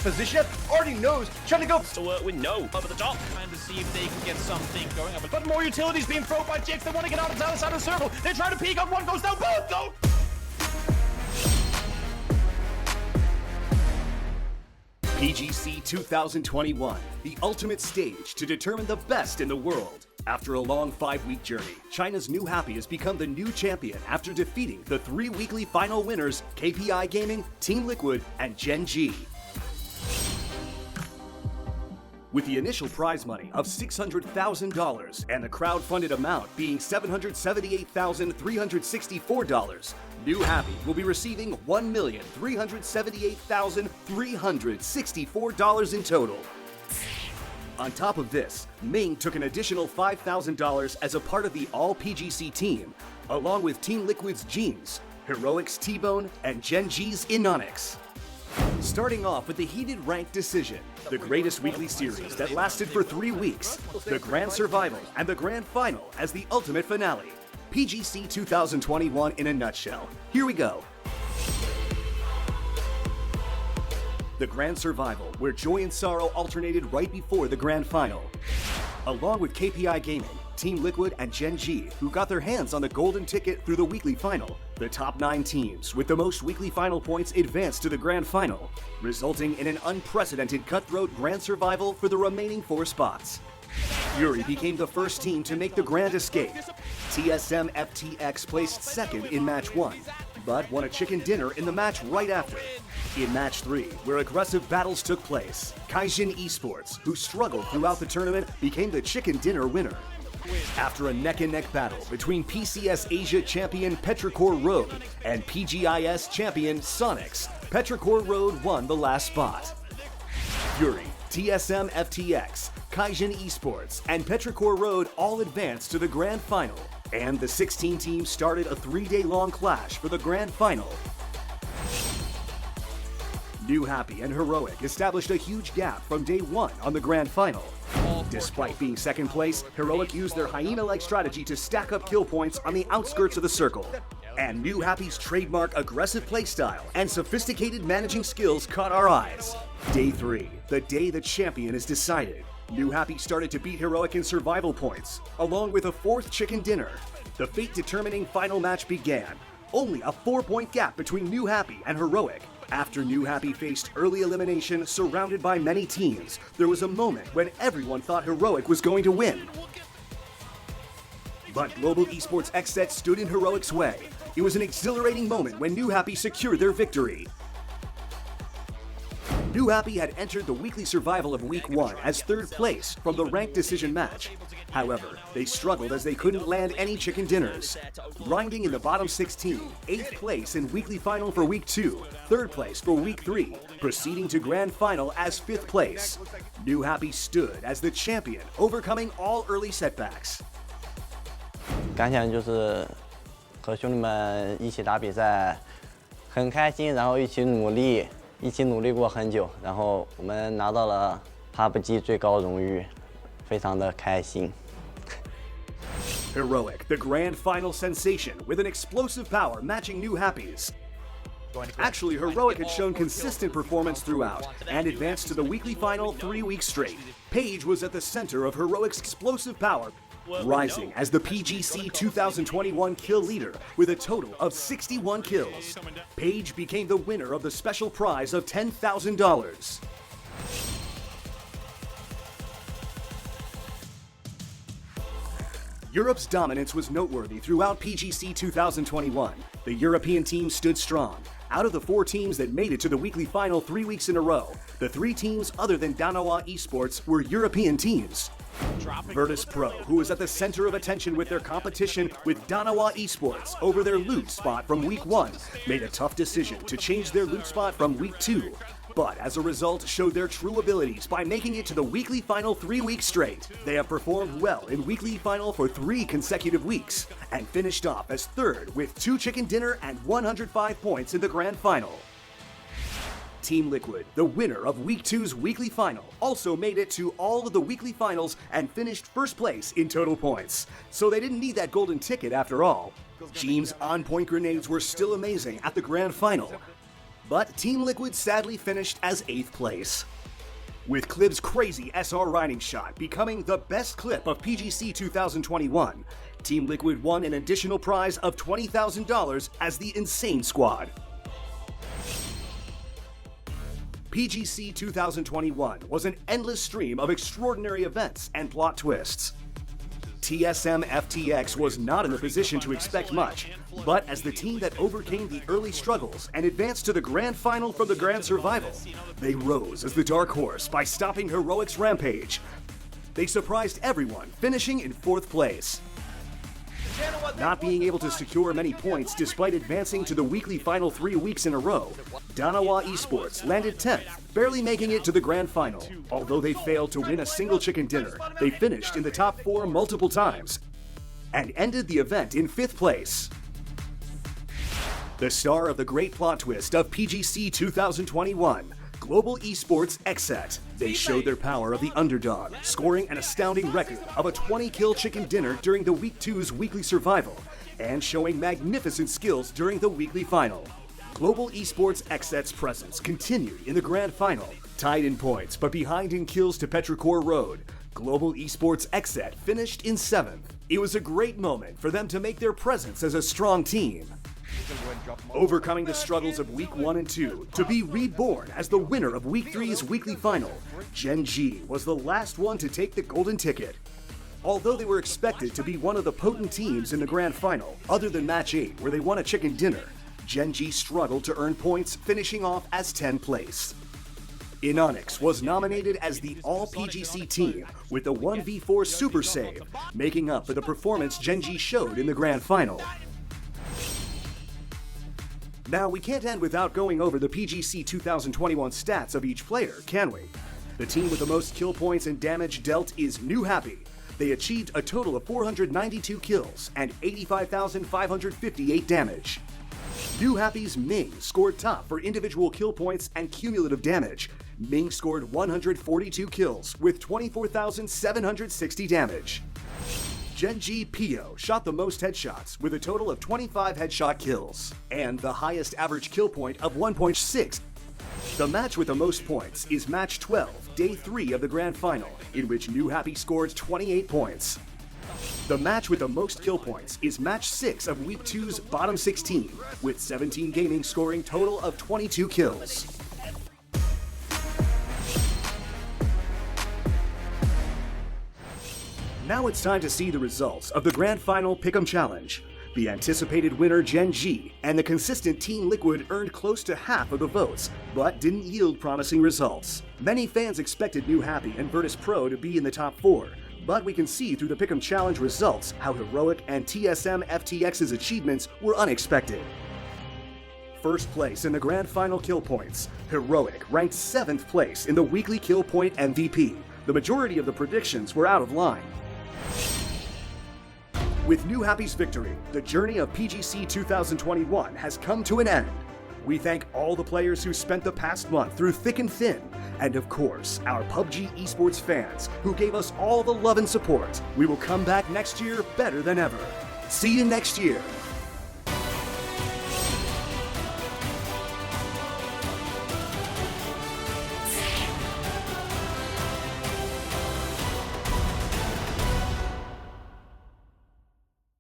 position already knows, trying to go to work with no over the top. Trying to see if they can get something going up. But more utilities being thrown by Jix. They want to get out of the other side of the circle. They're trying to peek up. One goes down. Both go. PGC 2021, the ultimate stage to determine the best in the world. After a long 5-week journey, China's New Happy has become the new champion after defeating the 3 weekly final winners KPI Gaming, Team Liquid, and Gen G. With the initial prize money of $600,000 and the crowd-funded amount being $778,364, New Happy will be receiving $1,378,364 in total. On top of this, Ming took an additional $5,000 as a part of the all-PGC team, along with Team Liquid's Jeans, Heroic's T-Bone, and Gen G's Inonix. Starting off with the heated ranked decision, the greatest weekly series that lasted for 3 weeks, the Grand Survival and the Grand Final as the ultimate finale. PGC 2021 in a nutshell. Here we go. The Grand Survival, where joy and sorrow alternated right before the Grand Final. Along with KPI Gaming, Team Liquid, and Gen G, who got their hands on the golden ticket through the weekly final, the top 9 teams with the most weekly final points advanced to the Grand Final, resulting in an unprecedented cutthroat Grand Survival for the remaining 4 spots. Fury became the first team to make the Grand Escape. TSM FTX placed second in Match 1, but won a chicken dinner in the match right after. In Match 3, where aggressive battles took place, Kaijin Esports, who struggled throughout the tournament, became the chicken dinner winner. After a neck-and-neck battle between PCS Asia champion Petrichor Road and PGIS champion Sonics, Petrichor Road won the last spot. Fury, TSM FTX, Kaijin Esports, and Petrichor Road all advanced to the Grand Final, and the 16 teams started a 3-day-long clash for the Grand Final. New Happy and Heroic established a huge gap from day 1 on the Grand Final. Despite being second place, Heroic used their hyena-like strategy to stack up kill points on the outskirts of the circle. And New Happy's trademark aggressive playstyle and sophisticated managing skills caught our eyes. Day 3, the day the champion is decided. New Happy started to beat Heroic in survival points, along with a 4th chicken dinner. The fate-determining final match began. Only a 4-point gap between New Happy and Heroic. After New Happy faced early elimination surrounded by many teams, there was a moment when everyone thought Heroic was going to win. But Global Esports XSET stood in Heroic's way. It was an exhilarating moment when New Happy secured their victory. New Happy had entered the weekly survival of Week 1 as 3rd place from the ranked decision match. However, they struggled as they couldn't land any chicken dinners. Grinding in the bottom 16, 8th place in weekly final for Week 2, 3rd place for Week 3, proceeding to Grand Final as 5th place. New Happy stood as the champion, overcoming all early setbacks. 感想就是和兄弟们一起打比赛，很开心，然后一起努力过很久，然后我们拿到了 PUBG 最高荣誉，非常的开心。 Heroic, the grand final sensation with an explosive power matching New Happy's. Actually, Heroic had shown consistent performance throughout and advanced to the weekly final 3 weeks straight. Paige was at the center of Heroic's explosive power, rising as the PGC 2021 kill leader with a total of 61 kills. Paige became the winner of the special prize of $10,000. Europe's dominance was noteworthy throughout PGC 2021. The European team stood strong. Out of the 4 teams that made it to the weekly final 3 weeks in a row, the 3 teams other than Danawa Esports were European teams. Virtus Pro, who was at the center of attention with their competition with Danawa Esports over their loot spot from Week 1, made a tough decision to change their loot spot from Week 2. But as a result, showed their true abilities by making it to the weekly final 3 weeks straight. They have performed well in weekly final for 3 consecutive weeks, and finished off as 3rd with 2 chicken dinner and 105 points in the grand final. Team Liquid, the winner of Week 2's weekly final, also made it to all of the weekly finals and finished 1st place in total points. So they didn't need that golden ticket after all. Jean's on-point grenades were still amazing at the grand final. but Team Liquid sadly finished as 8th place. With Clib's crazy SR riding shot becoming the best clip of PGC 2021, Team Liquid won an additional prize of $20,000 as the Insane Squad. PGC 2021 was an endless stream of extraordinary events and plot twists. TSM FTX was not in a position to expect much, but as the team that overcame the early struggles and advanced to the grand final from the Grand Survival, they rose as the dark horse by stopping Heroic's rampage. They surprised everyone, finishing in 4th place. Not being able to secure many points despite advancing to the weekly final 3 weeks in a row, Danawa Esports landed 10th, barely making it to the grand final. Although they failed to win a single chicken dinner, they finished in the top 4 multiple times and ended the event in 5th place. The star of the great plot twist of PGC 2021, Global Esports XSET. They showed their power of the underdog, scoring an astounding record of a 20-kill chicken dinner during the Week 2's weekly survival, and showing magnificent skills during the weekly final. Global Esports XSET's presence continued in the grand final, tied in points but behind in kills to Petrichor Road. Global Esports XSET finished in 7th. It was a great moment for them to make their presence as a strong team, overcoming the struggles of Week 1 and 2 to be reborn as the winner of Week 3's weekly final. Gen G was the last one to take the golden ticket. Although they were expected to be one of the potent teams in the grand final, other than match 8 where they won a chicken dinner, Gen G struggled to earn points, finishing off as 10th place. Inonix was nominated as the All-PGC team with the 1v4 super save, making up for the performance Gen G showed in the grand final. Now, we can't end without going over the PGC 2021 stats of each player, can we? The team with the most kill points and damage dealt is New Happy. They achieved a total of 492 kills and 85,558 damage. New Happy's Ming scored top for individual kill points and cumulative damage. Ming scored 142 kills with 24,760 damage. Gen G Pio shot the most headshots with a total of 25 headshot kills and the highest average kill point of 1.6. The match with the most points is match 12, day 3 of the grand final, in which New Happy scored 28 points. The match with the most kill points is match 6 of week 2's bottom 16, with 17 Gaming scoring total of 22 kills. Now it's time to see the results of the Grand Final Pick'em Challenge. The anticipated winner Gen G and the consistent Team Liquid earned close to half of the votes, but didn't yield promising results. Many fans expected New Happy and Virtus Pro to be in the top 4, but we can see through the Pick'em Challenge results how Heroic and TSM FTX's achievements were unexpected. First place in the Grand Final kill points, Heroic ranked 7th place in the weekly kill point MVP. The majority of the predictions were out of line. With New Happy's victory, the journey of PGC 2021 has come to an end. We thank all the players who spent the past month through thick and thin, and of course, our PUBG Esports fans who gave us all the love and support. We will come back next year better than ever. See you next year.